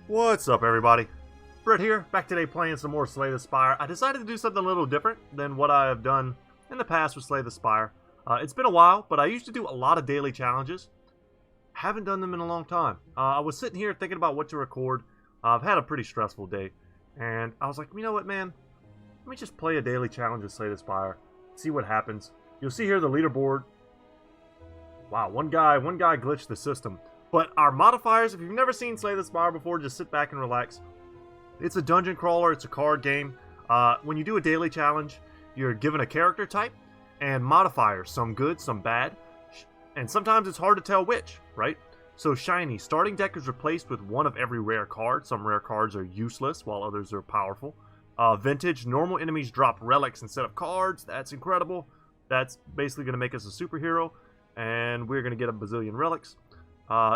What's up, everybody? Brett here, back today playing some more Slay the Spire. I decided to do something a little different than what I have done in the past with Slay the Spire. It's been a while, but I used to do a lot of daily challenges. Haven't done them in a long time. I was sitting here thinking about what to record. I've had a pretty stressful day, and I was like, you know what, man? Let me just play a daily challenge with Slay the Spire, see what happens. You'll see here the leaderboard. Wow, one guy glitched the system. But our modifiers, if you've never seen Slay the Spire before, just sit back and relax. It's a dungeon crawler, it's a card game. When you do a daily challenge, you're given a character type and modifiers, some good, some bad. And sometimes it's hard to tell which, right? So shiny, starting deck is replaced with one of every rare card. Some rare cards are useless, while others are powerful. Vintage, normal enemies drop relics instead of cards. That's incredible. That's basically going to make us a superhero. And we're going to get a bazillion relics.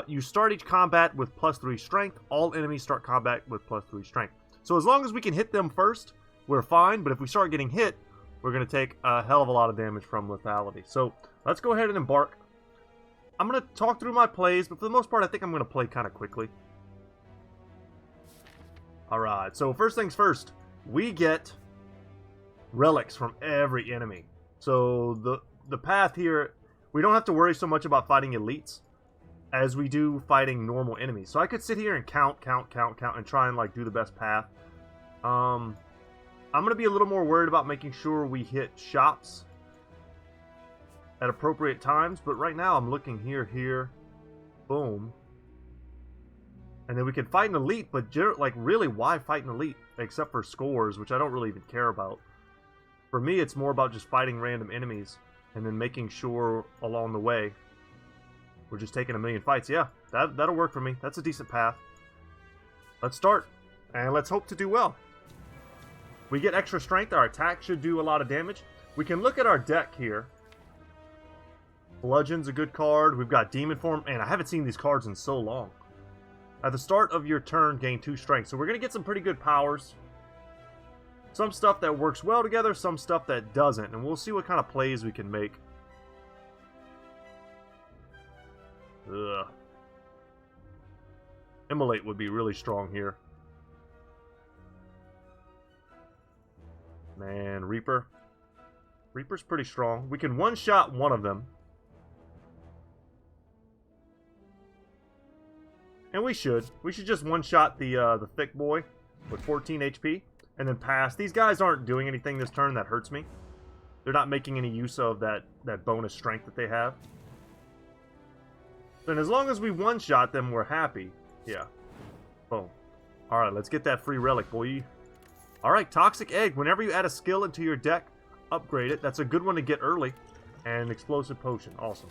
You start each combat with +3 strength. All enemies start combat with +3 strength. So as long as we can hit them first, we're fine. But if we start getting hit, we're going to take a hell of a lot of damage from lethality. So let's go ahead and embark. I'm going to talk through my plays, but for the most part, I think I'm going to play kind of quickly. Alright, so first things first. We get relics from every enemy. So the path here, we don't have to worry so much about fighting elites as we do fighting normal enemies. So I could sit here and count, and try and like do the best path. I'm going to be a little more worried about making sure we hit shops at appropriate times, but right now I'm looking here, boom. And then we can fight an elite, but like really, why fight an elite? Except for scores, which I don't really even care about. For me, it's more about just fighting random enemies and then making sure along the way we're just taking a million fights. Yeah, that'll work for me. That's a decent path. Let's start, and let's hope to do well. We get extra strength. Our attack should do a lot of damage. We can look at our deck here. Bludgeon's a good card. We've got Demon Form, and I haven't seen these cards in so long. At the start of your turn, gain 2 strength. So we're going to get some pretty good powers. Some stuff that works well together, some stuff that doesn't. And we'll see what kind of plays we can make. Ugh. Immolate would be really strong here. Man, Reaper. Reaper's pretty strong. We can one-shot one of them. And we should. We should just one-shot the thick boy with 14 HP. And then pass. These guys aren't doing anything this turn that hurts me. They're not making any use of that bonus strength that they have. Then as long as we one-shot them, we're happy. Yeah. Boom. Alright, let's get that free relic, boy. Alright, Toxic Egg. Whenever you add a skill into your deck, upgrade it. That's a good one to get early. And Explosive Potion. Awesome.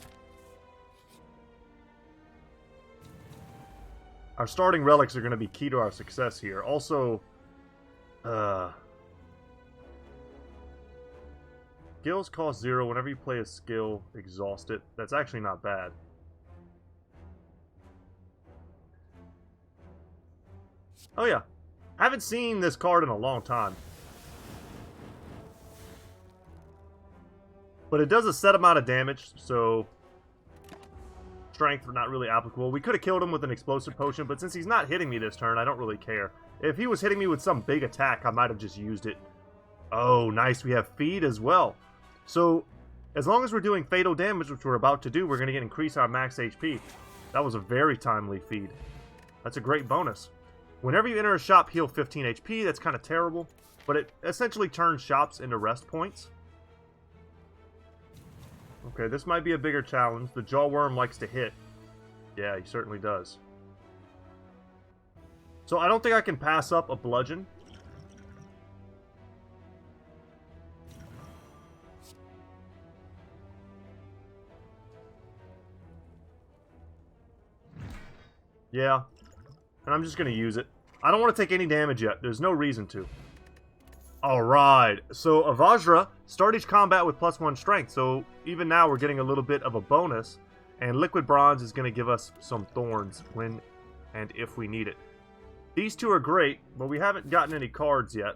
Our starting relics are going to be key to our success here. Also, skills cost 0. Whenever you play a skill, exhaust it. That's actually not bad. Oh yeah. I haven't seen this card in a long time. But it does a set amount of damage, so strength not really applicable. We could have killed him with an Explosive Potion, but since he's not hitting me this turn, I don't really care. If he was hitting me with some big attack, I might have just used it. Oh, nice. We have Feed as well. So, as long as we're doing fatal damage, which we're about to do, we're going to increase our max HP. That was a very timely feed. That's a great bonus. Whenever you enter a shop, heal 15 HP. That's kind of terrible, but it essentially turns shops into rest points. Okay, this might be a bigger challenge. The Jawworm likes to hit. Yeah, he certainly does. So I don't think I can pass up a Bludgeon. Yeah. And I'm just going to use it. I don't want to take any damage yet. There's no reason to. Alright, so Avajra, start each combat with +1 strength, so even now we're getting a little bit of a bonus, and Liquid Bronze is going to give us some thorns when and if we need it. These two are great, but we haven't gotten any cards yet.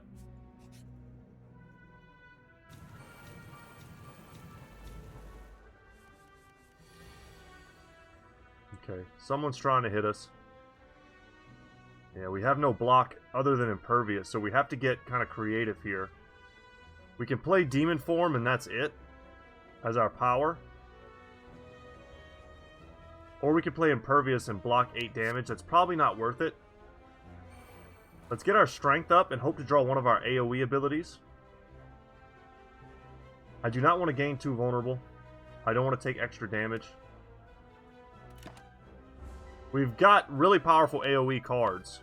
Okay, someone's trying to hit us. Yeah, we have no block other than impervious, so we have to get kind of creative here. We can play demon form and that's it as our power. Or we could play impervious and block 8 damage. That's probably not worth it. Let's get our strength up and hope to draw one of our AoE abilities. I do not want to gain too vulnerable. I don't want to take extra damage. We've got really powerful AoE cards.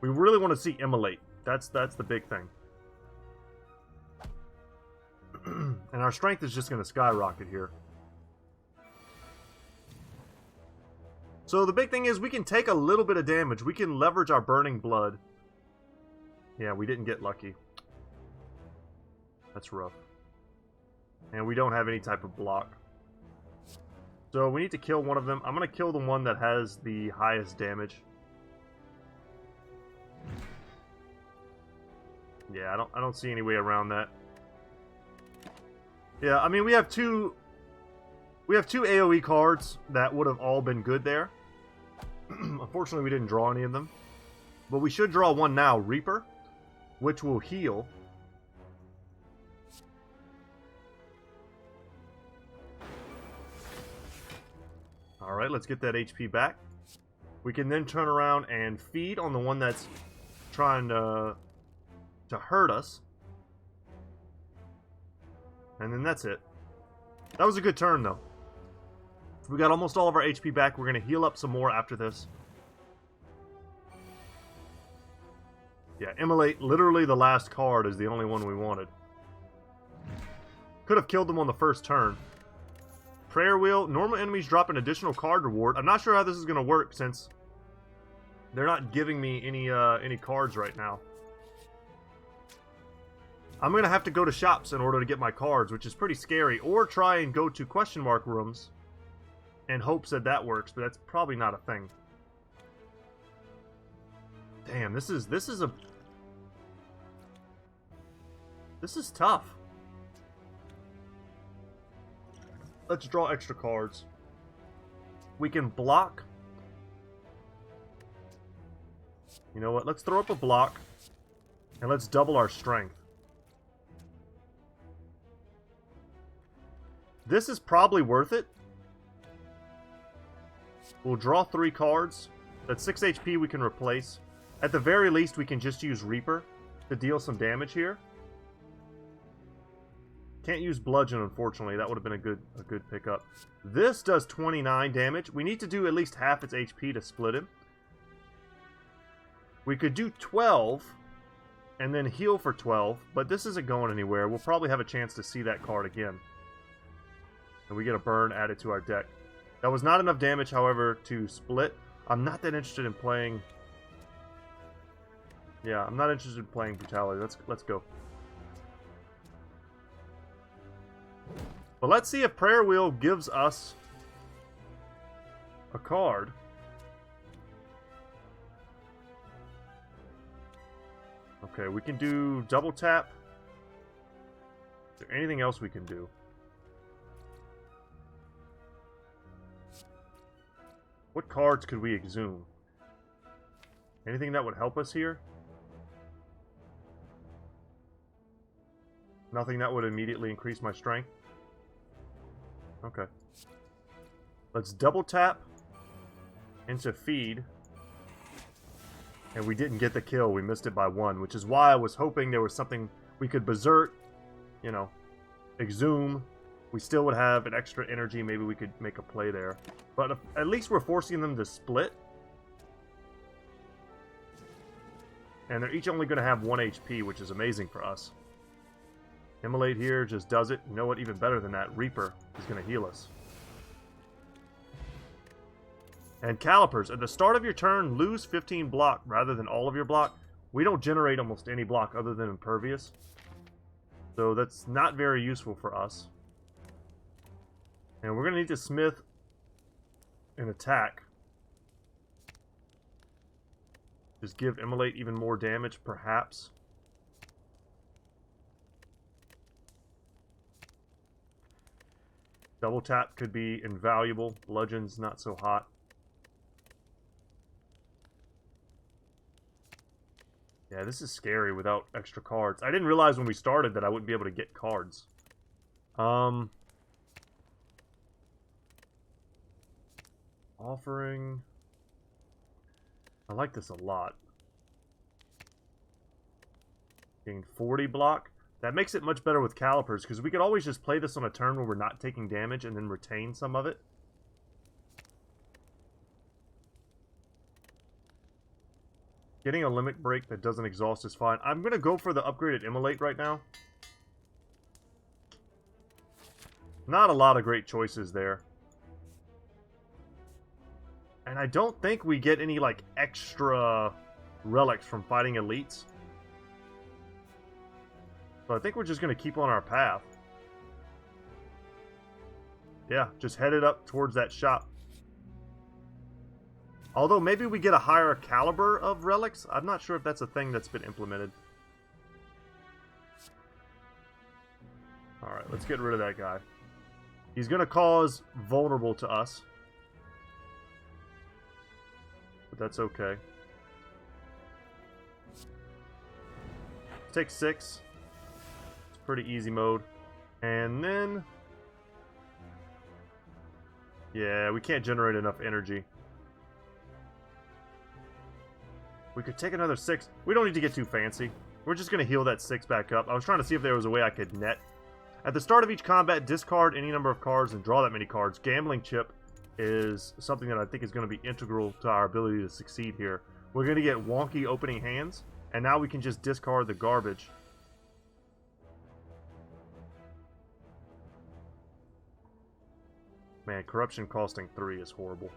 We really want to see Immolate. That's the big thing. And our strength is just going to skyrocket here. So the big thing is we can take a little bit of damage. We can leverage our Burning Blood. Yeah, we didn't get lucky. That's rough. And we don't have any type of block. So we need to kill one of them. I'm going to kill the one that has the highest damage. Yeah, I don't see any way around that. Yeah, I mean we have two AoE cards that would have all been good there. Unfortunately, we didn't draw any of them. But we should draw one now, Reaper, which will heal. Alright, let's get that HP back. We can then turn around and feed on the one that's trying to hurt us. And then that's it. That was a good turn, though. We got almost all of our HP back. We're going to heal up some more after this. Yeah, Immolate, literally the last card, is the only one we wanted. Could have killed them on the first turn. Prayer Wheel. Normal enemies drop an additional card reward. I'm not sure how this is going to work since they're not giving me any cards right now. I'm going to have to go to shops in order to get my cards, which is pretty scary. Or try and go to question mark rooms and hopes that that works, but that's probably not a thing. Damn, this is tough. Let's draw extra cards. We can block. You know what? Let's throw up a block and let's double our strength. This is probably worth it. We'll draw 3 cards. That's 6 HP we can replace. At the very least, we can just use Reaper to deal some damage here. Can't use Bludgeon, unfortunately. That would have been a good pickup. This does 29 damage. We need to do at least half its HP to split him. We could do 12 and then heal for 12, but this isn't going anywhere. We'll probably have a chance to see that card again. And we get a burn added to our deck. That was not enough damage, however, to split. I'm not that interested in playing... Yeah, I'm not interested in playing Brutality. Let's go. Well, let's see if Prayer Wheel gives us a card. Okay, we can do double tap. Is there anything else we can do? What cards could we exhume? Anything that would help us here? Nothing that would immediately increase my strength? Okay. Let's double tap into feed. And we didn't get the kill. We missed it by 1, which is why I was hoping there was something we could berserk, you know, exhume. We still would have an extra energy. Maybe we could make a play there. But at least we're forcing them to split. And they're each only going to have 1 HP, which is amazing for us. Immolate here just does it. You know what? Even better than that, Reaper is going to heal us. And Calipers. At the start of your turn, lose 15 block rather than all of your block. We don't generate almost any block other than Impervious. So that's not very useful for us. And we're going to need to smith an attack. Just give Immolate even more damage, perhaps. Double tap could be invaluable. Bludgeon's not so hot. Yeah, this is scary without extra cards. I didn't realize when we started that I wouldn't be able to get cards. Offering. I like this a lot. Getting 40 block. That makes it much better with calipers, because we could always just play this on a turn where we're not taking damage and then retain some of it. Getting a limit break that doesn't exhaust is fine. I'm going to go for the upgraded immolate right now. Not a lot of great choices there. And I don't think we get any, like, extra relics from fighting elites. So I think we're just going to keep on our path. Yeah, just headed up towards that shop. Although maybe we get a higher caliber of relics. I'm not sure if that's a thing that's been implemented. Alright, let's get rid of that guy. He's going to cause vulnerable to us. But that's okay. Take 6. It's pretty easy mode. And then... yeah, we can't generate enough energy. We could take another 6. We don't need to get too fancy. We're just going to heal that 6 back up. I was trying to see if there was a way I could net. At the start of each combat, discard any number of cards and draw that many cards. Gambling chip is something that I think is going to be integral to our ability to succeed here. We're going to get wonky opening hands, and now we can just discard the garbage. Man, corruption costing 3 is horrible.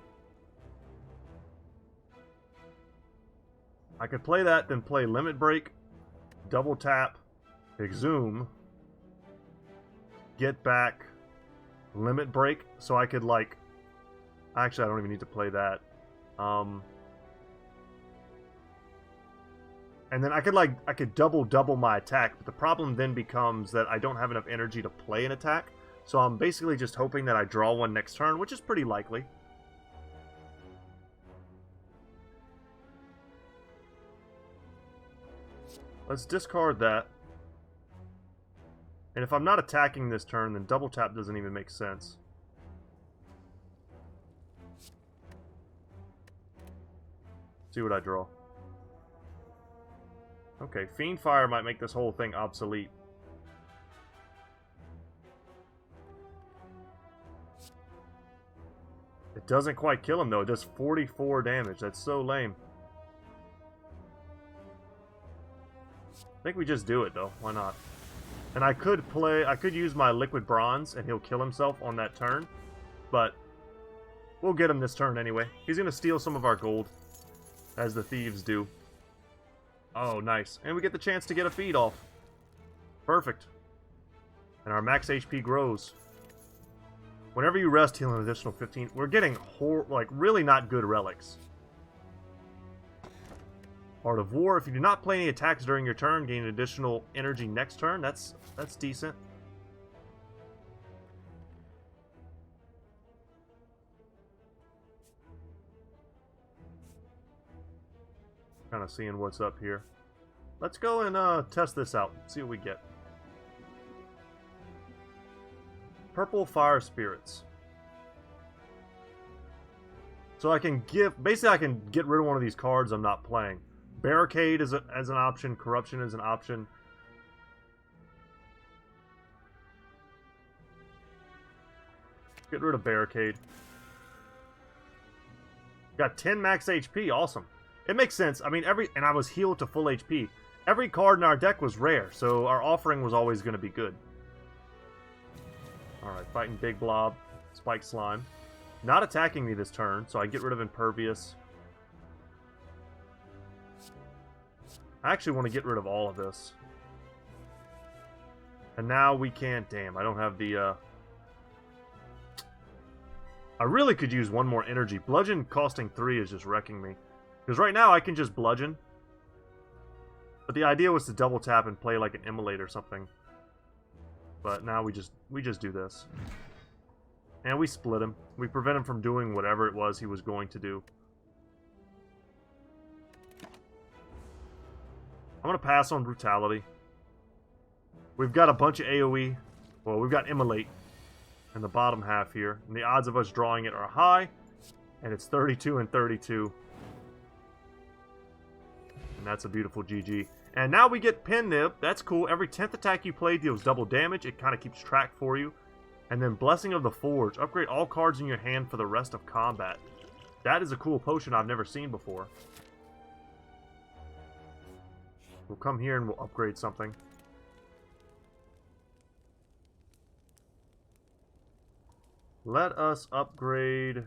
I could play that, then play limit break, double tap, exhume, get back, limit break, so I could, like... actually, I don't even need to play that. And then I could double my attack, but the problem then becomes that I don't have enough energy to play an attack. So I'm basically just hoping that I draw one next turn, which is pretty likely. Let's discard that. And if I'm not attacking this turn, then double tap doesn't even make sense. See what I draw. Okay, Fiend Fire might make this whole thing obsolete. It doesn't quite kill him, though. It does 44 damage. That's so lame. I think we just do it, though. Why not? And I could use my Liquid Bronze, and he'll kill himself on that turn. But we'll get him this turn anyway. He's going to steal some of our gold, as the thieves do. Oh, nice. And we get the chance to get a feed off. Perfect. And our max HP grows. Whenever you rest, heal an additional 15. We're getting, like, really not good relics. Art of War. If you do not play any attacks during your turn, gain additional energy next turn. That's decent. Kind of seeing what's up here. Let's go and test this out. See what we get. Purple Fire Spirits. So I can basically I can get rid of one of these cards I'm not playing. Barricade as an option, Corruption is an option. Get rid of Barricade. Got 10 max HP, awesome. It makes sense. I mean, and I was healed to full HP. Every card in our deck was rare, so our offering was always going to be good. Alright, fighting Big Blob, Spike Slime. Not attacking me this turn, so I get rid of Impervious. I actually want to get rid of all of this. And now we can't... damn, I don't have the... I really could use one more energy. Bludgeon costing 3 is just wrecking me. Because right now I can just bludgeon. But the idea was to double tap and play like an immolate or something. But now we just do this. And we split him. We prevent him from doing whatever it was he was going to do. I'm going to pass on Brutality. We've got a bunch of AoE. Well, we've got Immolate in the bottom half here. And the odds of us drawing it are high. And it's 32 and 32. And that's a beautiful GG. And now we get Pin Nib. That's cool. Every 10th attack you play deals double damage. It kind of keeps track for you. And then Blessing of the Forge. Upgrade all cards in your hand for the rest of combat. That is a cool potion I've never seen before. We'll come here and we'll upgrade something. Let us upgrade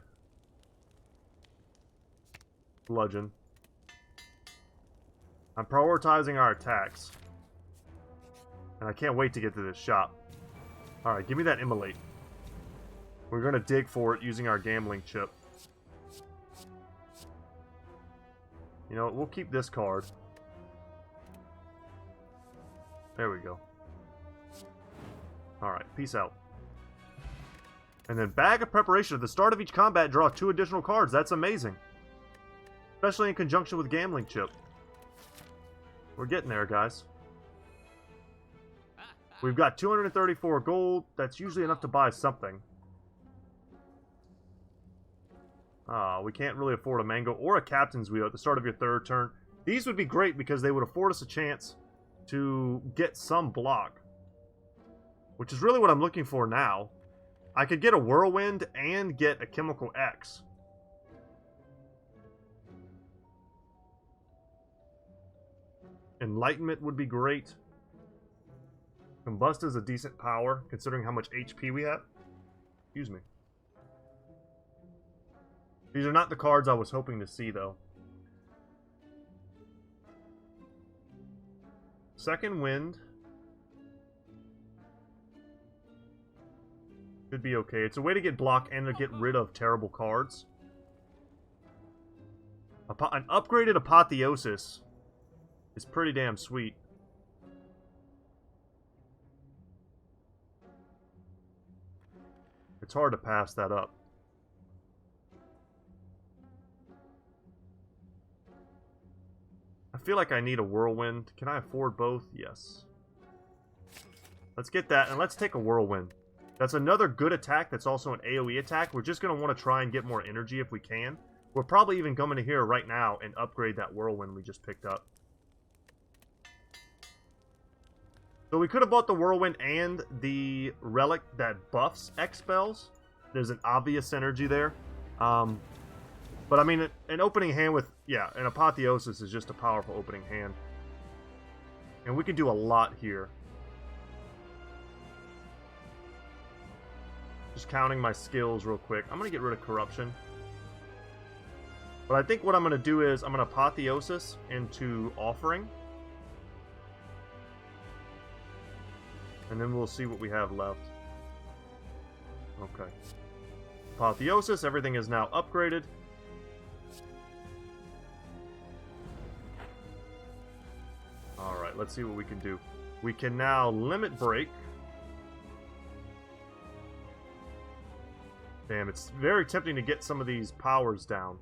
Bludgeon. I'm prioritizing our attacks. And I can't wait to get to this shop. Alright, give me that Immolate. We're going to dig for it using our gambling chip. You know what, we'll keep this card. There we go. Alright, peace out. And then Bag of Preparation. At the start of each combat, draw 2 additional cards. That's amazing. Especially in conjunction with Gambling Chip. We're getting there, guys. We've got 234 gold. That's usually enough to buy something. We can't really afford a Mango or a Captain's Wheel at the start of your 3rd turn. These would be great because they would afford us a chance to get some block. Which is really what I'm looking for now. I could get a Whirlwind and get a Chemical X. Enlightenment would be great. Combust is a decent power, considering how much HP we have. Excuse me. These are not the cards I was hoping to see, though. Second Wind. Should be okay. It's a way to get block and to get rid of terrible cards. An upgraded Apotheosis is pretty damn sweet. It's hard to pass that up. I feel like I need a Whirlwind. Can I afford both? Yes. Let's get that, and let's take a Whirlwind. That's another good attack that's also an AoE attack. We're just going to want to try and get more energy if we can. We're probably even coming to here right now and upgrade that Whirlwind we just picked up. So we could have bought the Whirlwind and the Relic that buffs X spells. There's an obvious synergy there. But I mean, an opening hand with, yeah, an Apotheosis is just a powerful opening hand. And we can do a lot here. Just counting my skills real quick. I'm going to get rid of Corruption. But I think what I'm going to do is I'm going to Apotheosis into Offering. And then we'll see what we have left. Okay. Apotheosis, everything is now upgraded. Alright, let's see what we can do. We can now Limit Break. Damn, it's very tempting to get some of these powers down.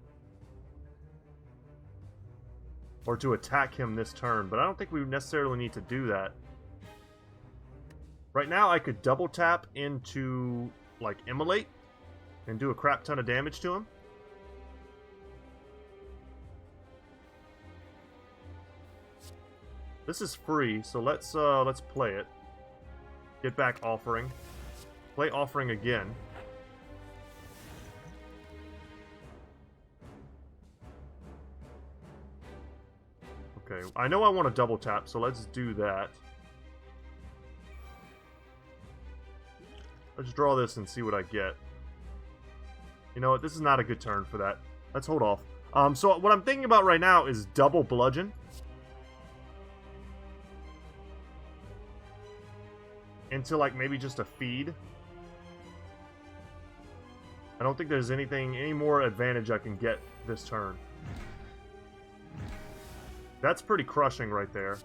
Or to attack him this turn, but I don't think we necessarily need to do that. Right now, I could double tap into, like, Immolate and do a crap ton of damage to him. This is free, so let's play it. Get back Offering. Play Offering again. Okay, I know I want to double tap, so let's do that. Let's draw this and see what I get. You know what? This is not a good turn for that. Let's hold off. So what I'm thinking about right now is double Bludgeon. Into, like, maybe just a feed. I don't think there's any more advantage I can get this turn. That's pretty crushing right there.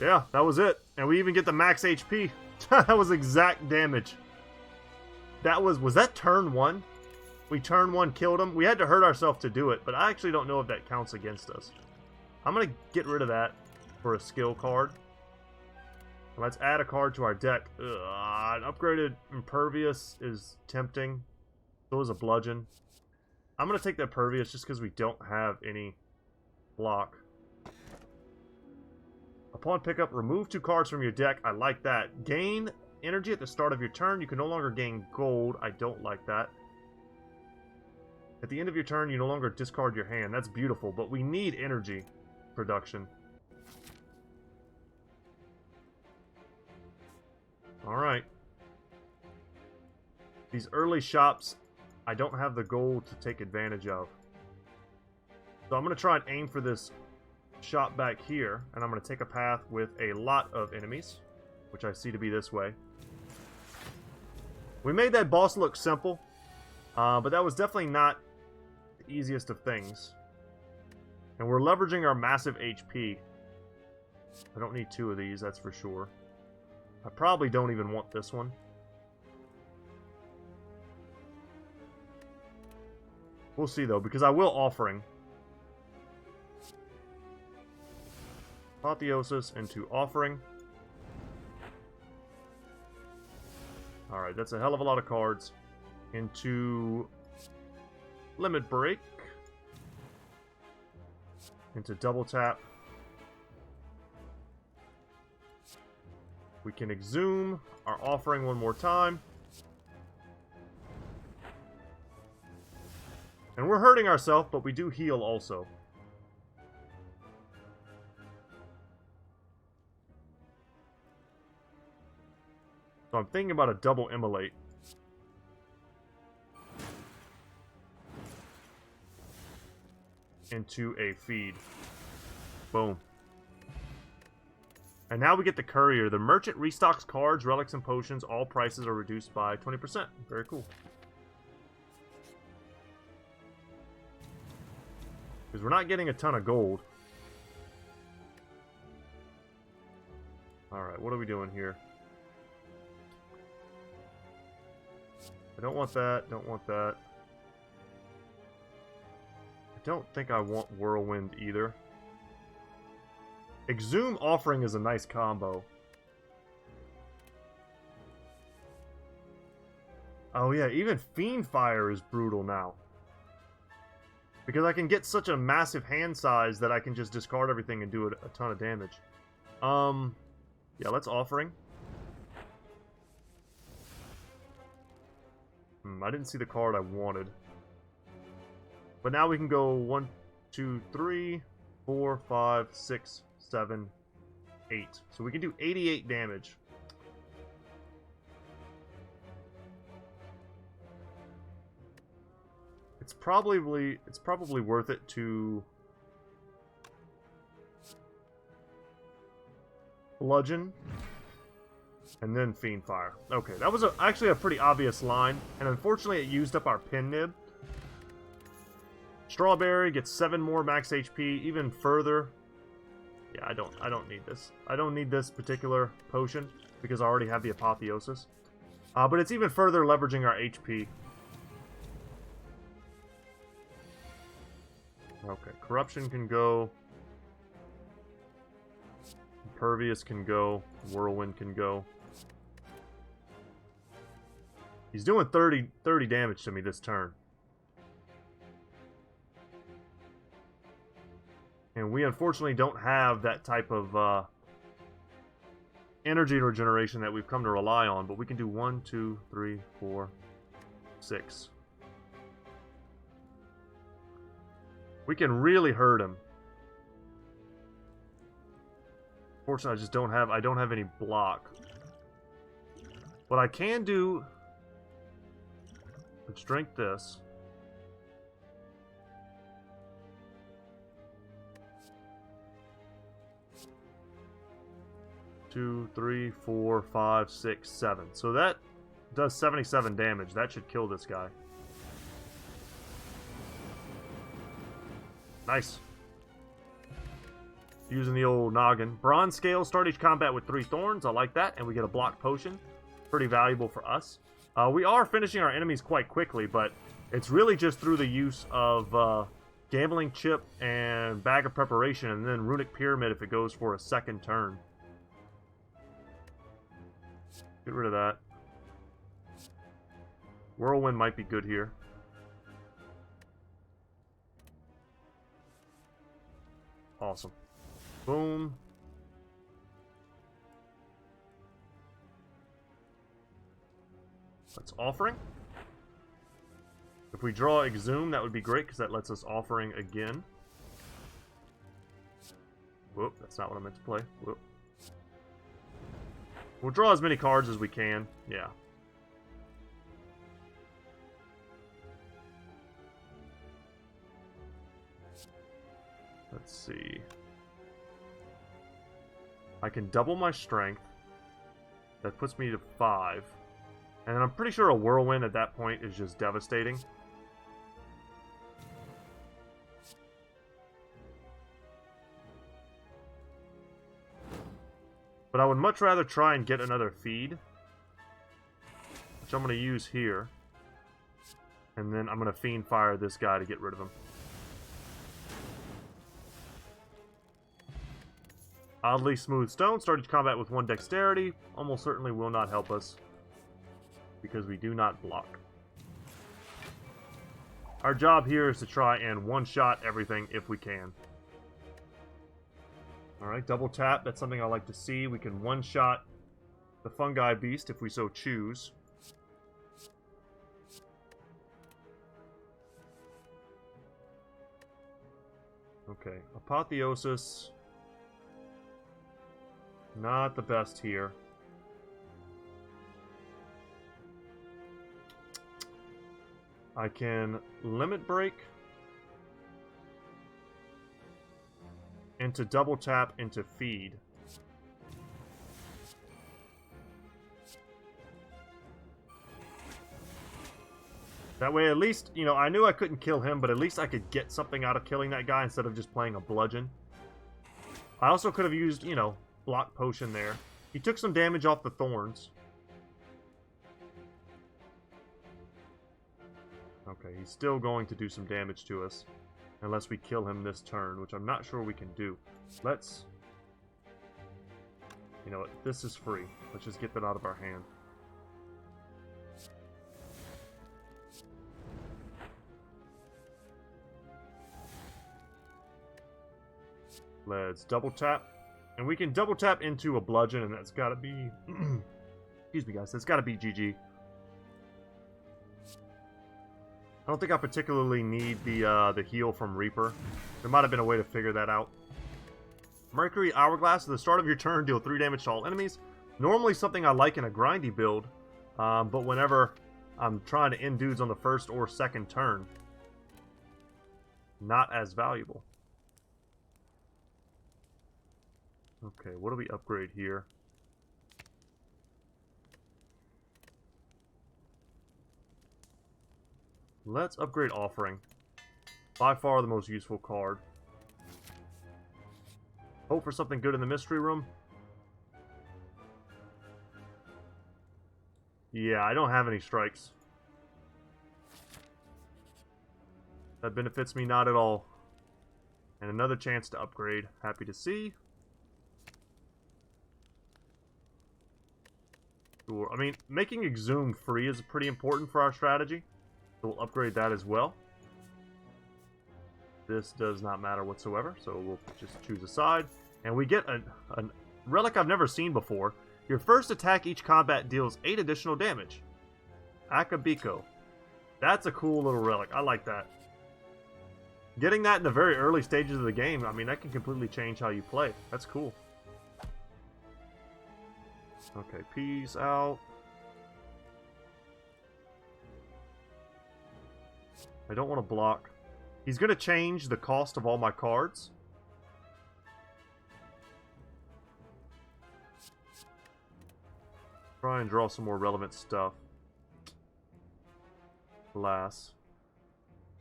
Yeah, that was it. And we even get the max HP. That was exact damage. That was that turn 1? We turn 1 killed him. We had to hurt ourselves to do it, but I actually don't know if that counts against us. I'm going to get rid of that for a skill card. Let's add a card to our deck. An upgraded Impervious is tempting. So is a Bludgeon. I'm going to take the Impervious just because we don't have any block. Upon pickup, remove 2 cards from your deck. I like that. Gain energy at the start of your turn. You can no longer gain gold. I don't like that. At the end of your turn, you no longer discard your hand. That's beautiful, but we need energy production. Alright. These early shops, I don't have the gold to take advantage of. So I'm going to try and aim for this shop back here, and I'm going to take a path with a lot of enemies, which I see to be this way. We made that boss look simple, but that was definitely not the easiest of things. And we're leveraging our massive HP. I don't need 2 of these, that's for sure. I probably don't even want this one. We'll see, though, because I will Offering. Apotheosis into Offering. Alright, that's a hell of a lot of cards. Into Limit Break. Into Double Tap. We can Exhume our Offering one more time. And we're hurting ourselves, but we do heal also. So I'm thinking about a double Immolate. Into a Feed. Boom. And now we get the Courier. The merchant restocks cards, relics, and potions. All prices are reduced by 20%. Very cool. Because we're not getting a ton of gold. Alright, what are we doing here? I don't want that, don't want that. I don't think I want Whirlwind either. Exhume Offering is a nice combo. Oh yeah, even Fiendfire is brutal now. Because I can get such a massive hand size that I can just discard everything and do a ton of damage. Yeah, let's Offering. I didn't see the card I wanted. But now we can go 1, 2, 3, 4, 5, 6, 7, 8. So we can do 88 damage. It's probably worth it to Bludgeon and then Fiendfire. Okay, that was actually a pretty obvious line, and unfortunately it used up our pin nib. Strawberry gets 7 more max HP, even further. Yeah, I don't need this. I don't need this particular potion because I already have the Apotheosis. But it's even further leveraging our HP. Okay, Corruption can go. Impervious can go. Whirlwind can go. He's doing 30 damage to me this turn. And we unfortunately don't have that type of energy regeneration that we've come to rely on, but we can do 1, 2, 3, 4, 6. We can really hurt him. Fortunately, I just don't have any block. What I can do, let's drink this. Two, 3, 4, 5, 6, 7. So that does 77 damage. That should kill this guy. Nice. Using the old noggin. Bronze scale, start each combat with 3 thorns. I like that. And we get a block potion. Pretty valuable for us. We are finishing our enemies quite quickly, but it's really just through the use of Gambling chip and bag of preparation, and then runic pyramid if it goes for a second turn. Get rid of that. Whirlwind might be good here. Awesome. Boom. That's offering. If we draw Exhume, that would be great, because that lets us offering again. Whoop, that's not what I meant to play. Whoop. We'll draw as many cards as we can. Yeah. Let's see. I can double my strength. That puts me to 5. And I'm pretty sure a whirlwind at that point is just devastating. But I would much rather try and get another feed, which I'm going to use here. And then I'm going to Fiend Fire this guy to get rid of him. Oddly Smooth Stone started combat with 1 dexterity. Almost certainly will not help us, because we do not block. Our job here is to try and one-shot everything if we can. Alright, double tap. That's something I like to see. We can one-shot the Fungi Beast if we so choose. Okay, Apotheosis. Not the best here. I can Limit Break into double tap into feed. That way, at least, you know, I knew I couldn't kill him, but at least I could get something out of killing that guy instead of just playing a bludgeon. I also could have used, you know, Block Potion there. He took some damage off the thorns. Okay, he's still going to do some damage to us. Unless we kill him this turn, which I'm not sure we can do. Let's... You know what? This is free. Let's just get that out of our hand. Let's double tap. And we can double tap into a bludgeon, and that's gotta be... Excuse me, guys. That's gotta be GG. I don't think I particularly need the heal from Reaper. There might have been a way to figure that out. Mercury Hourglass. At the start of your turn, deal 3 damage to all enemies. Normally something I like in a grindy build, but whenever I'm trying to end dudes on the first or second turn, not as valuable. Okay, what do we upgrade here? Let's upgrade Offering. By far the most useful card. Hope for something good in the Mystery Room. Yeah, I don't have any strikes. That benefits me not at all. And another chance to upgrade. Happy to see. Sure. I mean, making Exhume free is pretty important for our strategy. So we'll upgrade that as well. This does not matter whatsoever, so we'll just choose a side. And we get a relic I've never seen before. Your first attack each combat deals 8 additional damage. Akabiko. That's a cool little relic. I like that. Getting that in the very early stages of the game, I mean, that can completely change how you play. That's cool. Okay, peace out. I don't want to block. He's going to change the cost of all my cards. Try and draw some more relevant stuff. Alas.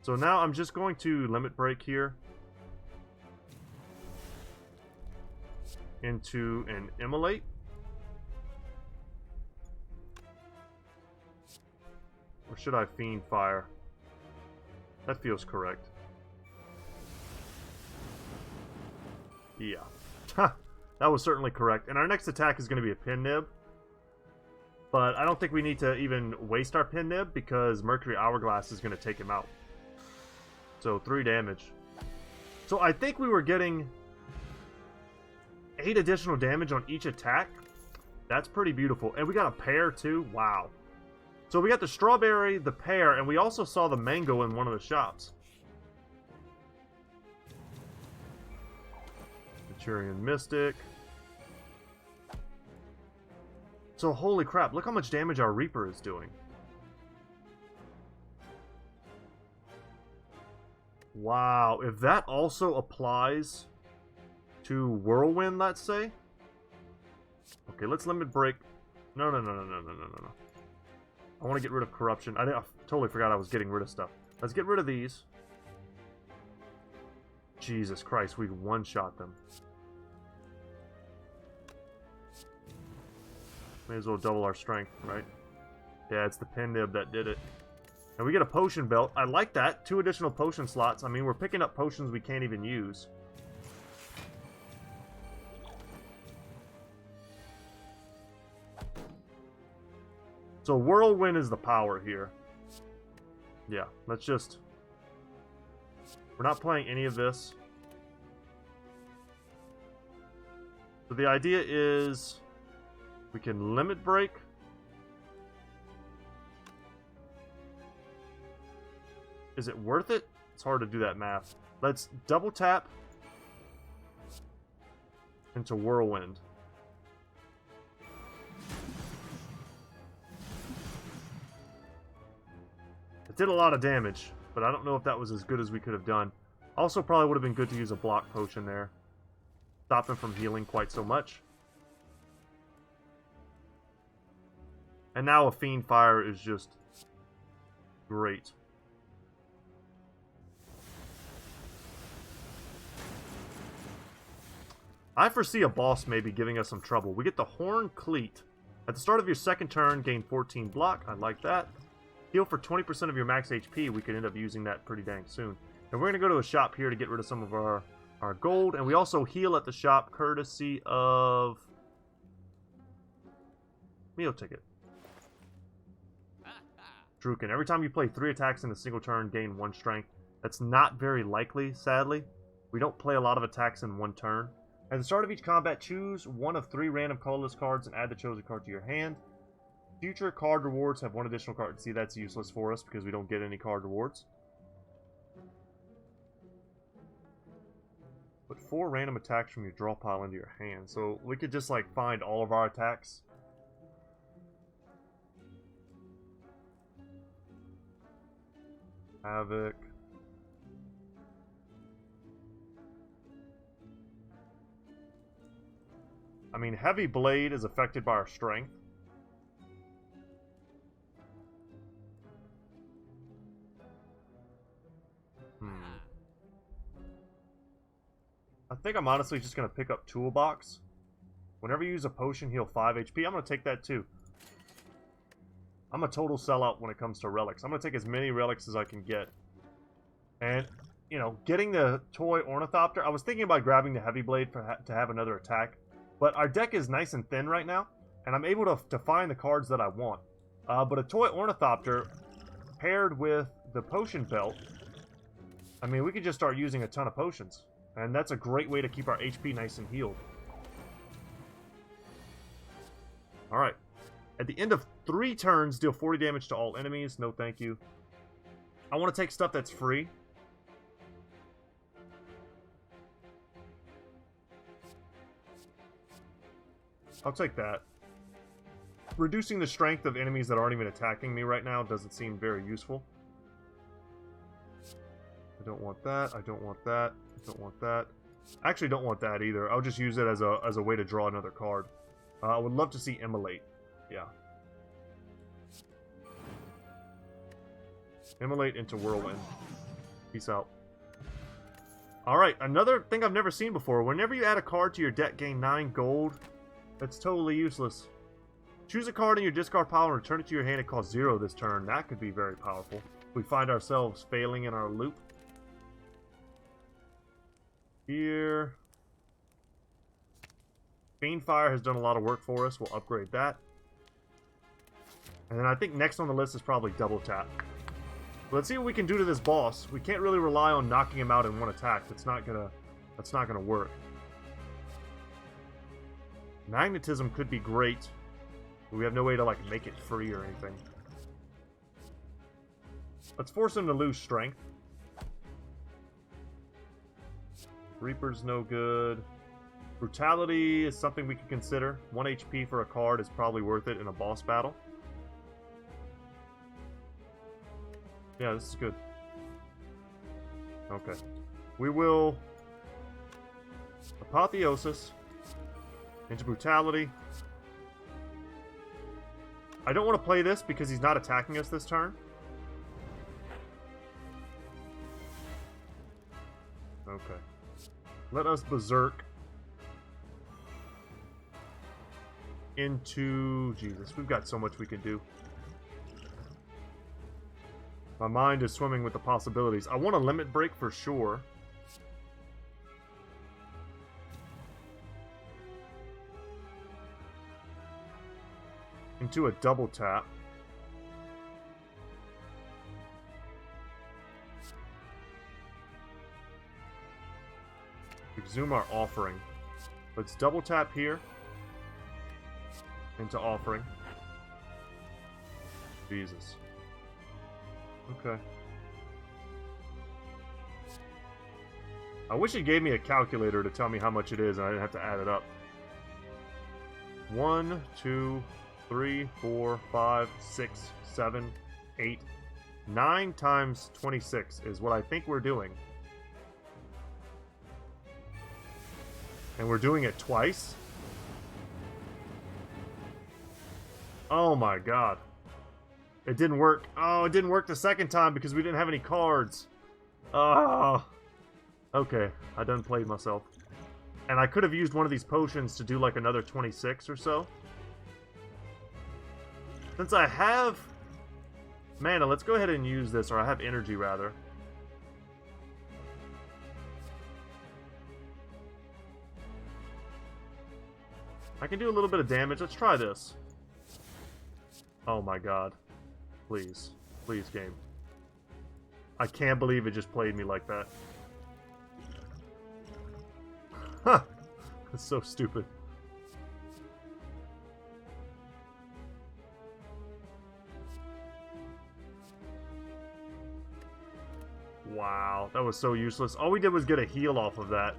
So now I'm just going to Limit Break here. Into an Immolate. Or should I Fiend Fire? That feels correct. Yeah. That was certainly correct. And our next attack is going to be a pin nib. But I don't think we need to even waste our pin nib because Mercury Hourglass is going to take him out. So 3 damage. So I think we were getting 8 additional damage on each attack. That's pretty beautiful. And we got a pear too. Wow. So we got the strawberry, the pear, and we also saw the mango in one of the shops. Centurion Mystic. So holy crap, look how much damage our Reaper is doing. Wow, if that also applies to Whirlwind, let's say. Okay, let's limit break. No. I want to get rid of corruption. I totally forgot I was getting rid of stuff. Let's get rid of these. Jesus Christ, we one-shot them. May as well double our strength, right? Yeah, it's the pin nib that did it. And we get a potion belt. I like that. 2 additional potion slots. I mean, we're picking up potions we can't even use. So Whirlwind is the power here. Yeah, let's just... We're not playing any of this. So the idea is... We can limit break. Is it worth it? It's hard to do that math. Let's double tap into Whirlwind. It did a lot of damage, but I don't know if that was as good as we could have done. Also, probably would have been good to use a block potion there. Stop him from healing quite so much. And now a Fiend Fire is just great. I foresee a boss maybe giving us some trouble. We get the Horn Cleat. At the start of your second turn, gain 14 block. I like that. Heal for 20% of your max HP. We could end up using that pretty dang soon. And we're going to go to a shop here to get rid of some of our gold. And we also heal at the shop courtesy of... Meal Ticket. Druken. Every time you play 3 attacks in a single turn, gain 1 strength. That's not very likely, sadly. We don't play a lot of attacks in 1 turn. At the start of each combat, choose one of 3 random colorless cards and add the chosen card to your hand. Future card rewards have 1 additional card. See, that's useless for us because we don't get any card rewards. Put 4 random attacks from your draw pile into your hand. So we could just like find all of our attacks. Havoc. I mean, Heavy Blade is affected by our strength. I think I'm honestly just going to pick up Toolbox. Whenever you use a potion, heal 5 HP. I'm going to take that too. I'm a total sellout when it comes to relics. I'm going to take as many relics as I can get. And, you know, getting the toy Ornithopter. I was thinking about grabbing the Heavy Blade to have another attack. But our deck is nice and thin right now. And I'm able to find the cards that I want. But a toy Ornithopter paired with the potion belt. I mean, we could just start using a ton of potions. And that's a great way to keep our HP nice and healed. Alright. At the end of 3 turns, deal 40 damage to all enemies. No thank you. I want to take stuff that's free. I'll take that. Reducing the strength of enemies that aren't even attacking me right now doesn't seem very useful. I don't want that. I don't want that. I don't want that. I actually don't want that either. I'll just use it as a way to draw another card. I would love to see Immolate. Yeah. Immolate into Whirlwind. Peace out. Alright, another thing I've never seen before. Whenever you add a card to your deck, gain 9 gold. That's totally useless. Choose a card in your discard pile and return it to your hand. It costs 0 this turn. That could be very powerful. We find ourselves failing in our loop. Here. Fiendfire has done a lot of work for us. We'll upgrade that. And then I think next on the list is probably double tap. Let's see what we can do to this boss. We can't really rely on knocking him out in one attack. That's not gonna work. Magnetism could be great, but we have no way to like make it free or anything. Let's force him to lose strength. Reaper's no good. Brutality is something we can consider. 1 HP for a card is probably worth it in a boss battle. Yeah, this is good. Okay. We will Apotheosis into Brutality. I don't want to play this because he's not attacking us this turn. Okay. Let us Berserk into... Jesus, we've got so much we can do. My mind is swimming with the possibilities. I want a limit break for sure. Into a double tap. Exhume our offering. Let's double tap here. Into offering. Jesus. Okay. I wish it gave me a calculator to tell me how much it is and I didn't have to add it up. 1, 2, 3, 4, 5, 6, 7, 8, 9 times 26 is what I think we're doing. And we're doing it twice? Oh my god. It didn't work. Oh, it didn't work the second time because we didn't have any cards. Oh. Okay, I done played myself. And I could have used one of these potions to do like another 26 or so. Since I have mana, let's go ahead and use this, or I have energy rather. I can do a little bit of damage. Let's try this. Oh my god. Please. Please, game. I can't believe it just played me like that. Huh! That's so stupid. Wow, that was so useless. All we did was get a heal off of that.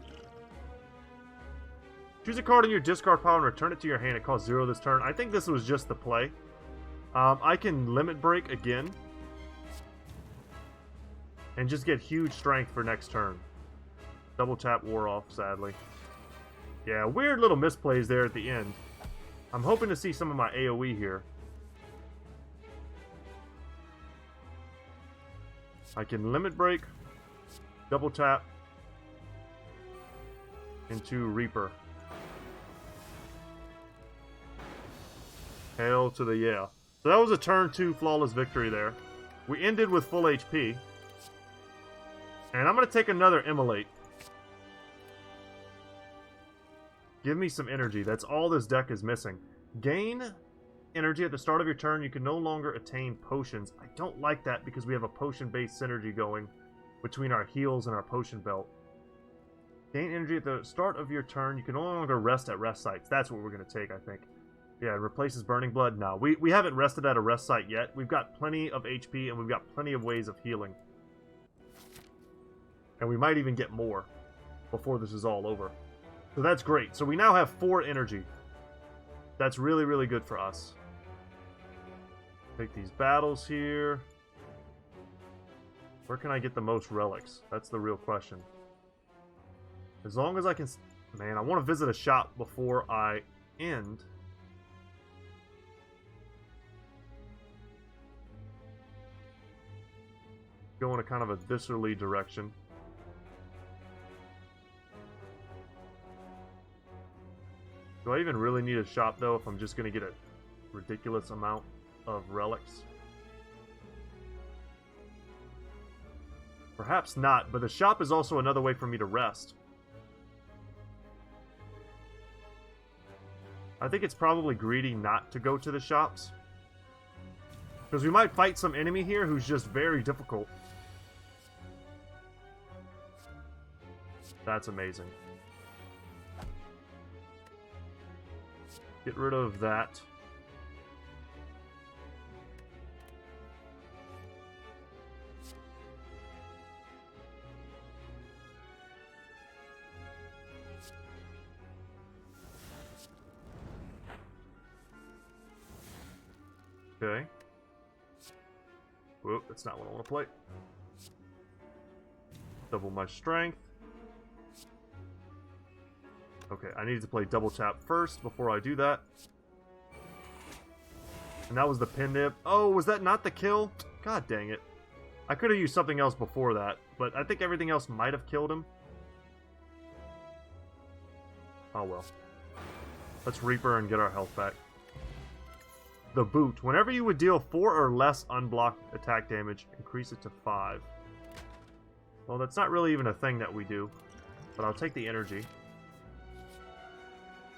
Choose a card in your discard pile and return it to your hand. It costs 0 this turn. I think this was just the play. I can limit break again. And just get huge strength for next turn. Double tap wore off, sadly. Yeah, weird little misplays there at the end. I'm hoping to see some of my AoE here. I can limit break. Double tap. Into Reaper. Hail to the yeah. So that was a turn 2 flawless victory there. We ended with full HP. And I'm going to take another Immolate. Give me some energy. That's all this deck is missing. Gain energy at the start of your turn. You can no longer attain potions. I don't like that because we have a potion-based synergy going between our heals and our potion belt. Gain energy at the start of your turn. You can no longer rest at rest sites. That's what we're going to take, I think. Yeah, it replaces Burning Blood. No, we haven't rested at a rest site yet. We've got plenty of HP and we've got plenty of ways of healing. And we might even get more before this is all over. So that's great. So we now have 4 energy. That's really, really good for us. Take these battles here. Where can I get the most relics? That's the real question. As long as I can... Man, I want to visit a shop before I end. Go in a kind of a viscerally direction. Do I even really need a shop, though, if I'm just going to get a ridiculous amount of relics? Perhaps not, but the shop is also another way for me to rest. I think it's probably greedy not to go to the shops. Because we might fight some enemy here who's just very difficult. That's amazing. Get rid of that. Okay. Whoop, that's not what I want to play. Double my strength. Okay, I needed to play double tap first before I do that. And that was the pin nib. Oh, was that not the kill? God dang it. I could have used something else before that, but I think everything else might have killed him. Oh well. Let's Reaper and get our health back. The boot. Whenever you would deal 4 or less unblocked attack damage, increase it to 5. Well, that's not really even a thing that we do, but I'll take the energy.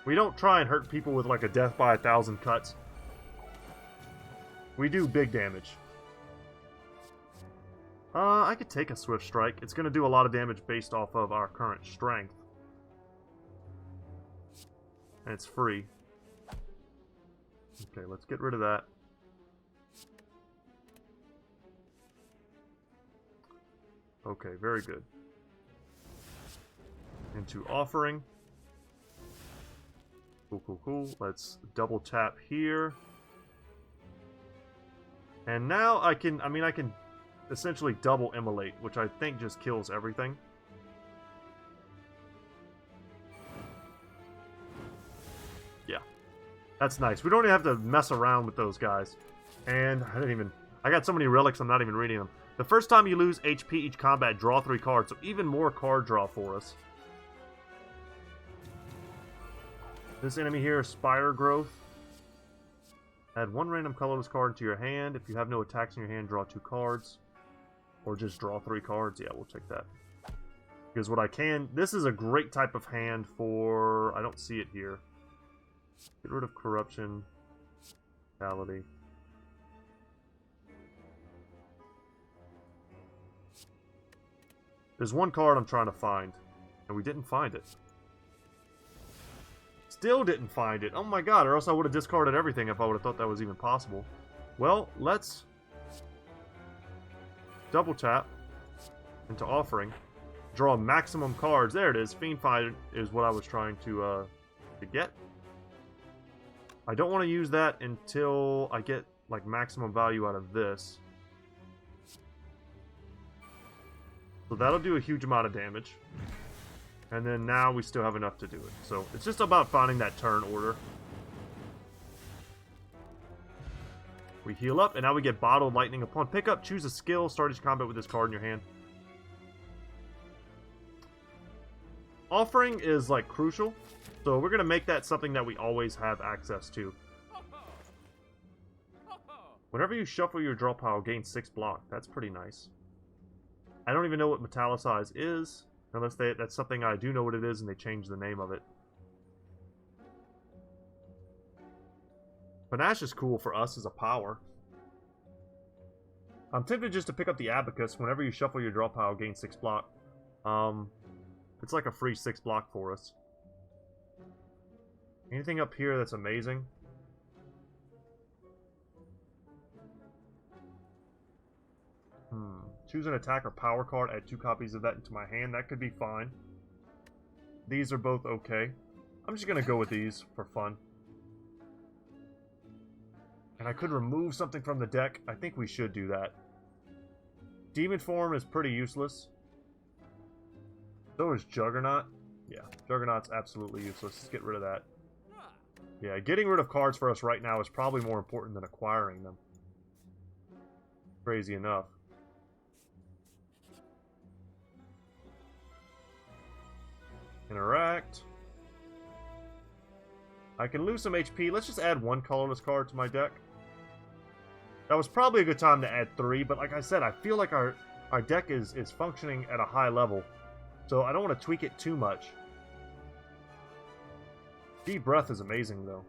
We don't try and hurt people with like a death by 1,000 cuts. We do big damage. I could take a Swift Strike. It's going to do a lot of damage based off of our current strength. And it's free. Okay, let's get rid of that. Okay, very good. Into Offering. Cool, cool, cool. Let's double tap here. And now I can essentially double Immolate, which I think just kills everything. Yeah. That's nice. We don't even have to mess around with those guys. And I got so many relics, I'm not even reading them. The first time you lose HP each combat, draw 3 cards, so even more card draw for us. This enemy here is Spire Growth. Add 1 random colorless card into your hand. If you have no attacks in your hand, draw 2 cards. Or just draw 3 cards. Yeah, we'll take that. Because what I can... This is a great type of hand for... I don't see it here. Get rid of Corruption. Fatality. There's one card I'm trying to find. And we didn't find it. Still didn't find it. Oh my god, or else I would have discarded everything if I would have thought that was even possible. Well, let's double tap into Offering. Draw maximum cards. There it is. Fiend Fight is what I was trying to get. I don't want to use that until I get like maximum value out of this. So that'll do a huge amount of damage. And then now we still have enough to do it. So it's just about finding that turn order. We heal up, and now we get Bottled Lightning. Upon pickup, choose a skill. Start each combat with this card in your hand. Offering is, like, crucial. So we're going to make that something that we always have access to. Whenever you shuffle your draw pile, gain 6 block. That's pretty nice. I don't even know what Metallicize is. Unless that's something I do know what it is and they change the name of it. Panache is cool for us as a power. I'm tempted just to pick up the Abacus. Whenever you shuffle your draw pile, gain 6 block. It's like a free 6 block for us. Anything up here that's amazing? Choose an attack or power card, add 2 copies of that into my hand. That could be fine. These are both okay. I'm just going to go with these for fun. And I could remove something from the deck. I think we should do that. Demon Form is pretty useless. So is Juggernaut. Yeah, Juggernaut's absolutely useless. Let's get rid of that. Yeah, getting rid of cards for us right now is probably more important than acquiring them. Crazy enough. Interact. I can lose some HP. Let's just add 1 colorless card to my deck. That was probably a good time to add 3, but like I said, I feel like our deck is functioning at a high level. So I don't want to tweak it too much. Deep Breath is amazing, though.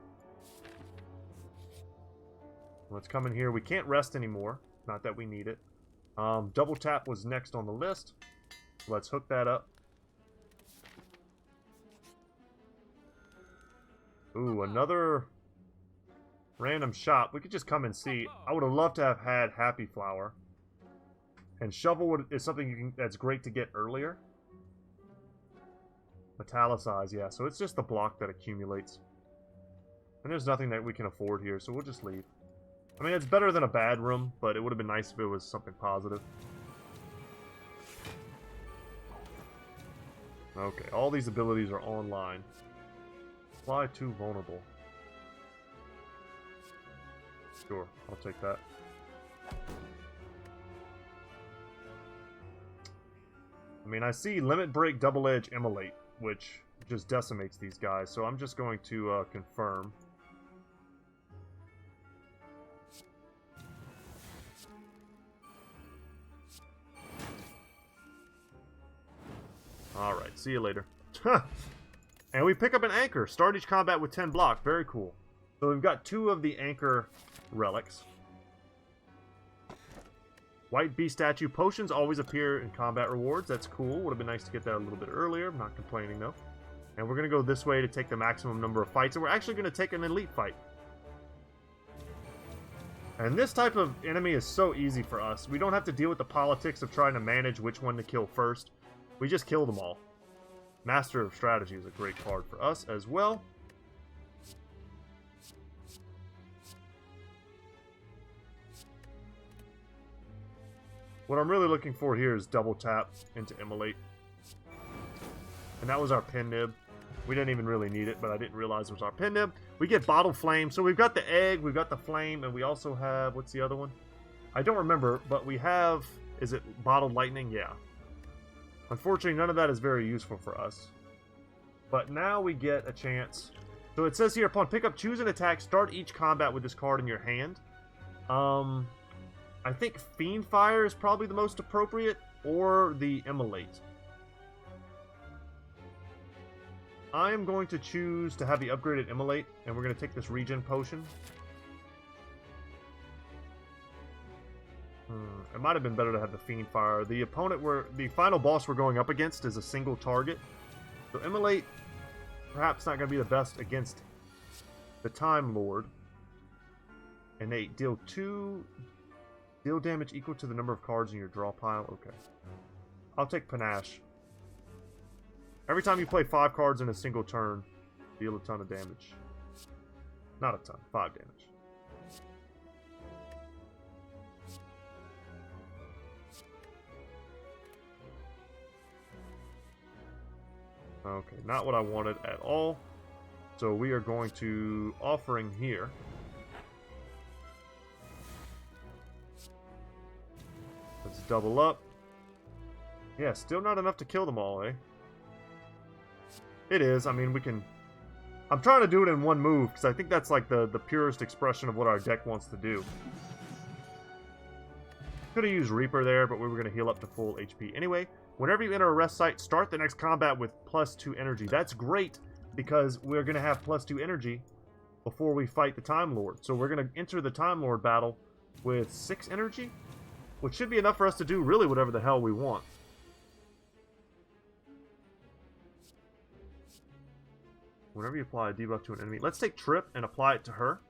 Let's come in here. We can't rest anymore. Not that we need it. Double tap was next on the list. Let's hook that up. Ooh, another random shop. We could just come and see. I would have loved to have had Happy Flower. And Shovel is something that's great to get earlier. Metallicize, yeah. So it's just the block that accumulates. And there's nothing that we can afford here, so we'll just leave. I mean, it's better than a bad room, but it would have been nice if it was something positive. Okay, all these abilities are online. Fly too vulnerable. Sure, I'll take that. I mean, I see Limit Break, Double Edge, Immolate, which just decimates these guys, so I'm just going to confirm. Alright, see you later. And we pick up an anchor. Start each combat with 10 block. Very cool. So we've got 2 of the anchor relics. White bee statue. Potions always appear in combat rewards. That's cool. Would have been nice to get that a little bit earlier. I'm not complaining though. And we're going to go this way to take the maximum number of fights. And we're actually going to take an elite fight. And this type of enemy is so easy for us. We don't have to deal with the politics of trying to manage which one to kill first. We just kill them all. Master of Strategy is a great card for us as well. What I'm really looking for here is double tap into Immolate. And that was our pin nib. We didn't even really need it, but I didn't realize it was our pin nib. We get Bottled Flame. So we've got the egg, we've got the flame, and we also have... What's the other one? I don't remember, but we have... Is it Bottled Lightning? Yeah. Unfortunately, none of that is very useful for us. But now we get a chance. So it says here, upon pickup, choose an attack. Start each combat with this card in your hand. I think Fiend Fire is probably the most appropriate, or the Immolate. I am going to choose to have the upgraded Immolate, and we're going to take this regen potion. It might have been better to have the Fiend Fire. The final boss we're going up against is a single target. So Immolate, perhaps not going to be the best against the Time Lord. And they deal damage equal to the number of cards in your draw pile. Okay. I'll take Panache. Every time you play 5 cards in a single turn, deal a ton of damage. Not a ton, 5 damage. Okay, not what I wanted at all. So we are going to Offering here. Let's double up. Yeah, still not enough to kill them all, eh? It is. I mean, we can... I'm trying to do it in one move, because I think that's like the purest expression of what our deck wants to do. Could have used Reaper there, but we were going to heal up to full HP. Anyway, whenever you enter a rest site, start the next combat with +2 energy. That's great, because we're going to have +2 energy before we fight the Time Lord. So we're going to enter the Time Lord battle with 6 energy, which should be enough for us to do really whatever the hell we want. Whenever you apply a debuff to an enemy, let's take Trip and apply it to her.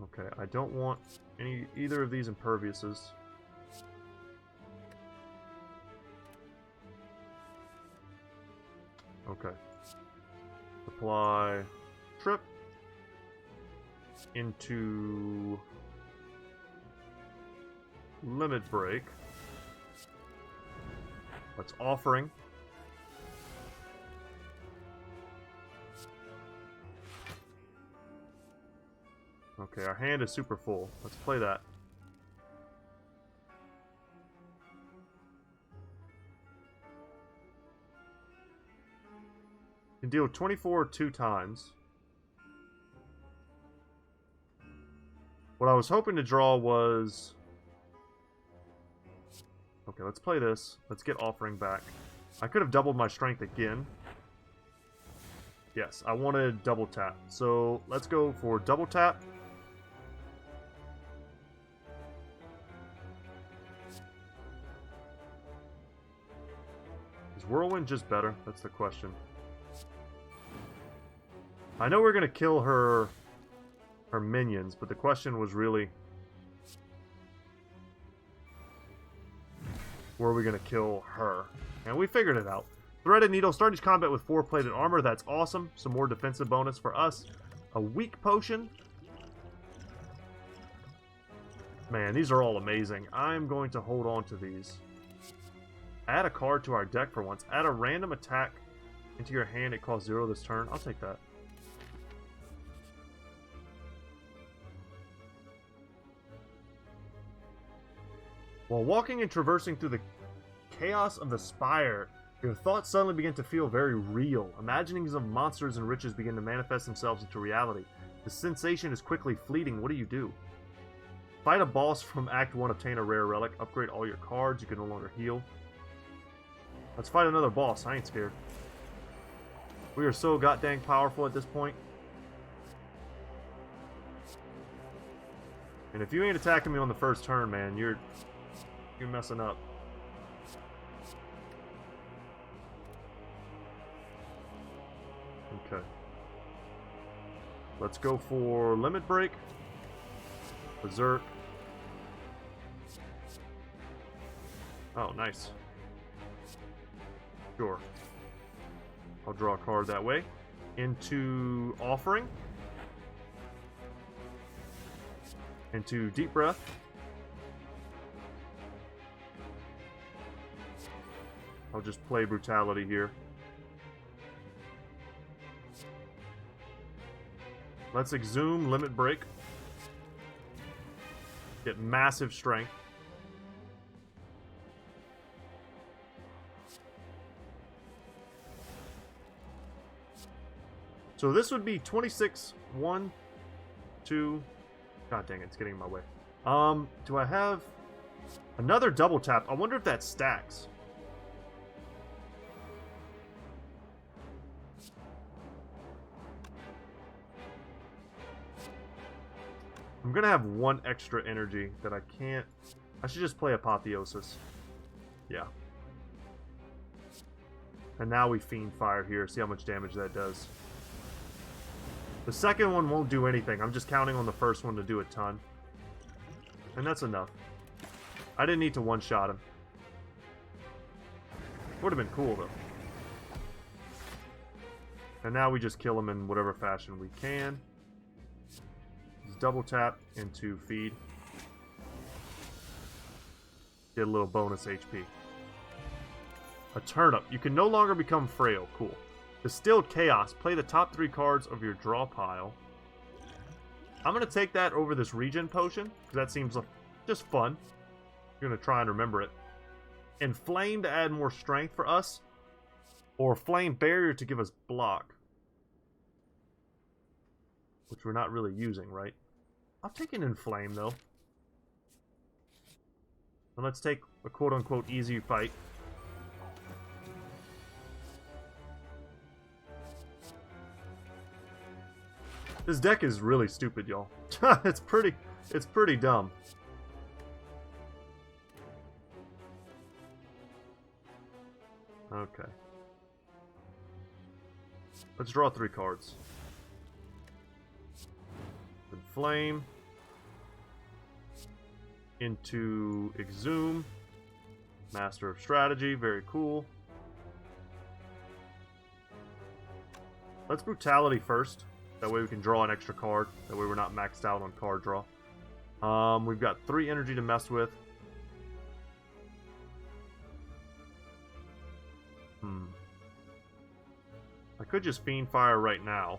Okay, I don't want either of these imperviouses. Okay. Apply Trip into Limit Break. Let's Offering. Okay, our hand is super full. Let's play that. Can deal 24 2 times. What I was hoping to draw was... Okay, let's play this. Let's get Offering back. I could have doubled my strength again. Yes, I wanted double tap. So let's go for double tap. Is Whirlwind just better? That's the question. I know we're going to kill her minions, but the question was really, where are we going to kill her? And we figured it out. Threaded Needle. Start each combat with 4 plated armor. That's awesome. Some more defensive bonus for us. A weak potion. Man, these are all amazing. I'm going to hold on to these. Add a card to our deck for once. Add a random attack into your hand. It costs 0 this turn. I'll take that. While walking and traversing through the chaos of the Spire, your thoughts suddenly begin to feel very real. Imaginings of monsters and riches begin to manifest themselves into reality. The sensation is quickly fleeting. What do? Fight a boss from Act 1, obtain a rare relic, upgrade all your cards, you can no longer heal. Let's fight another boss, I ain't scared. We are so goddamn powerful at this point. And if you ain't attacking me on the first turn, man, you're messing up. Okay. Let's go for Limit Break. Berserk. Oh, nice. Sure. I'll draw a card that way. Into Offering. Into Deep Breath. I'll just play Brutality here. Let's Exhume, Limit Break. Get massive strength. So this would be 26, 1, 2... God dang it, it's getting in my way. Do I have another double tap? I wonder if that stacks. I'm gonna have 1 extra energy that I can't... I should just play Apotheosis. Yeah. And now we Fiend Fire here, see how much damage that does. The second one won't do anything. I'm just counting on the first one to do a ton. And that's enough. I didn't need to one-shot him. Would have been cool, though. And now we just kill him in whatever fashion we can. Just double tap into feed. Get a little bonus HP. A turnip. You can no longer become frail. Cool. Distilled Chaos. Play the top 3 cards of your draw pile. I'm going to take that over this regen potion, because that seems like just fun. I'm going to try and remember it. Inflame to add more strength for us. Or Flame Barrier to give us block. Which we're not really using, right? I'll take an Inflame, though. And let's take a quote-unquote easy fight. This deck is really stupid, y'all. it's pretty dumb. Okay. Let's draw 3 cards. Inflame. Into Exhume. Master of Strategy, very cool. Let's Brutality first. That way we can draw an extra card. That way we're not maxed out on card draw. We've got 3 energy to mess with. I could just Fiend Fire right now.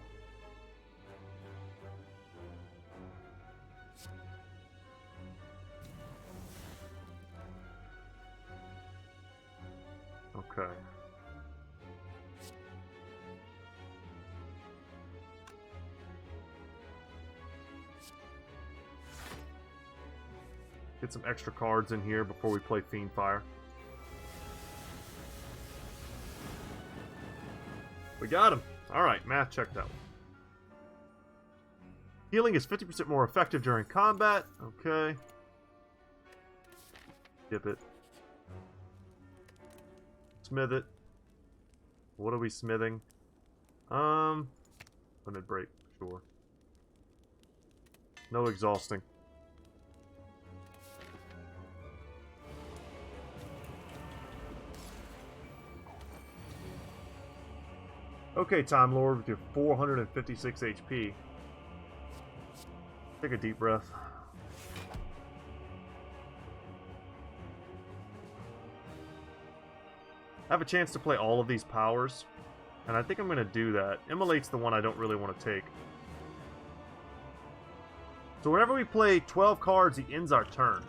Okay. Get some extra cards in here before we play Fiend Fire. We got him! Alright, math checked out. Healing is 50% more effective during combat. Okay. Skip it. Smith it. What are we smithing? Limit break, sure. No exhausting. Okay, Time Lord, with your 456 HP. Take a deep breath. I have a chance to play all of these powers, and I think I'm going to do that. Immolate's the one I don't really want to take. So whenever we play 12 cards, he ends our turn.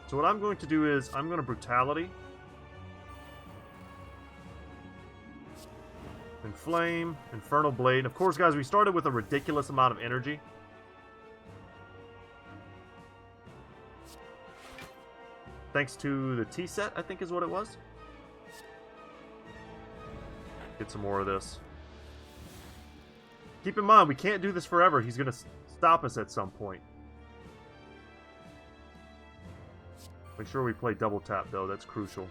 So what I'm going to do is, I'm going to Brutality. Inflame, Infernal Blade. Of course, guys, we started with a ridiculous amount of energy. Thanks to the tea set, I think is what it was. Get some more of this. Keep in mind, we can't do this forever. He's going to stop us at some point. Make sure we play double tap, though. That's crucial.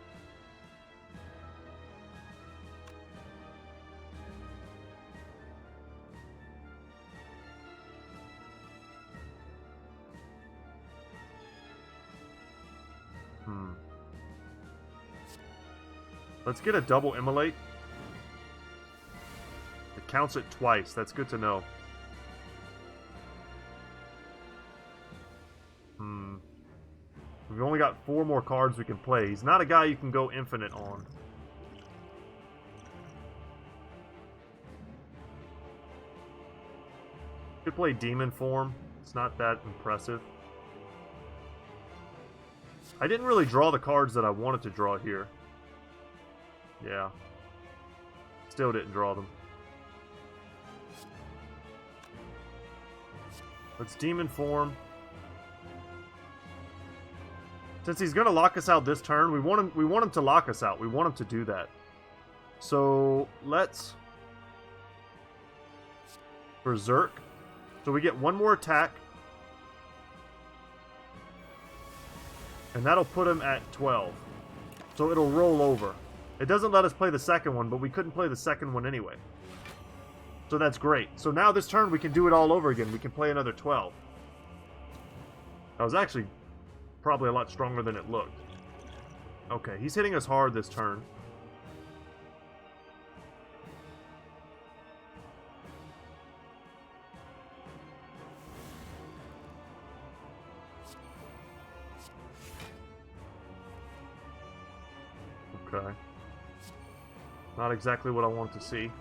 Let's get a double Immolate. It counts it twice. That's good to know. We've only got 4 more cards we can play. He's not a guy you can go infinite on. Could play Demon Form. It's not that impressive. I didn't really draw the cards that I wanted to draw here. Yeah. Still didn't draw them. Let's Demon Form. Since he's going to lock us out this turn, we want him to lock us out. We want him to do that. So, let's Berserk. So we get 1 more attack. And that'll put him at 12. So it'll roll over. It doesn't let us play the second one, but we couldn't play the second one anyway. So that's great. So now this turn we can do it all over again. We can play another 12. That was actually probably a lot stronger than it looked. Okay, he's hitting us hard this turn. Okay. Not exactly what I want to see.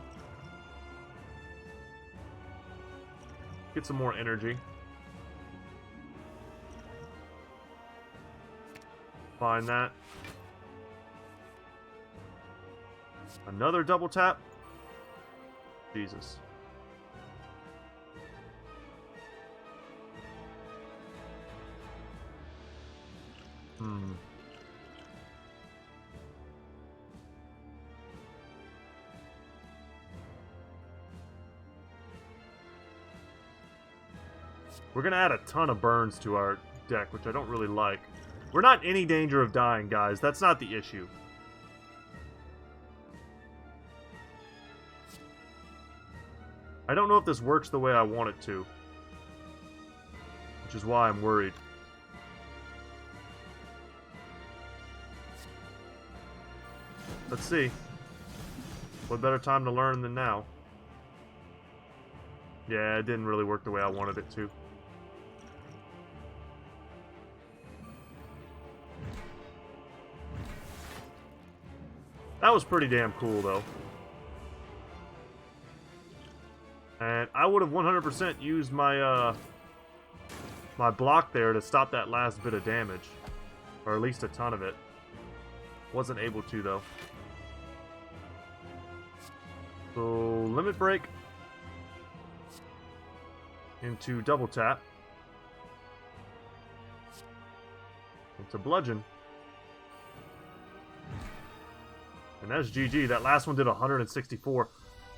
Get some more energy. Find that. Another double tap. Jesus. We're going to add a ton of burns to our deck, which I don't really like. We're not in any danger of dying, guys. That's not the issue. I don't know if this works the way I want it to. Which is why I'm worried. Let's see. What better time to learn than now? Yeah, it didn't really work the way I wanted it to. That was pretty damn cool, though. And I would have 100% used my, my block there to stop that last bit of damage. Or at least a ton of it. Wasn't able to, though. So, Limit Break. Into Double Tap. Into Bludgeon. And that's GG. That last one did 164.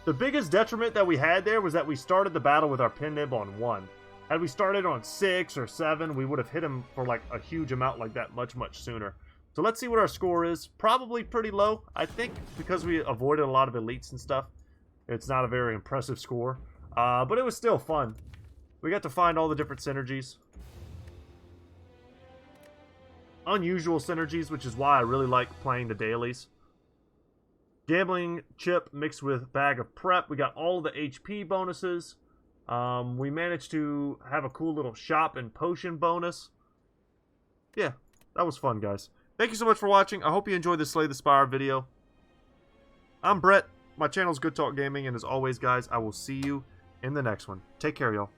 The biggest detriment that we had there was that we started the battle with our pin nib on 1. Had we started on 6 or 7, we would have hit him for like a huge amount like that much sooner. So let's see what our score is. Probably pretty low, I think, because we avoided a lot of elites and stuff. It's not a very impressive score, but it was still fun. We got to find all the different synergies. Unusual synergies, which is why I really like playing the dailies. Gambling chip mixed with bag of prep. We got all of the HP bonuses. We managed to have a cool little shop and potion bonus. Yeah, that was fun, guys. Thank you so much for watching. I hope you enjoyed the Slay the Spire video. I'm Brett. My channel is Goodtalk Gaming, and as always, guys, I will see you in the next one. Take care, y'all.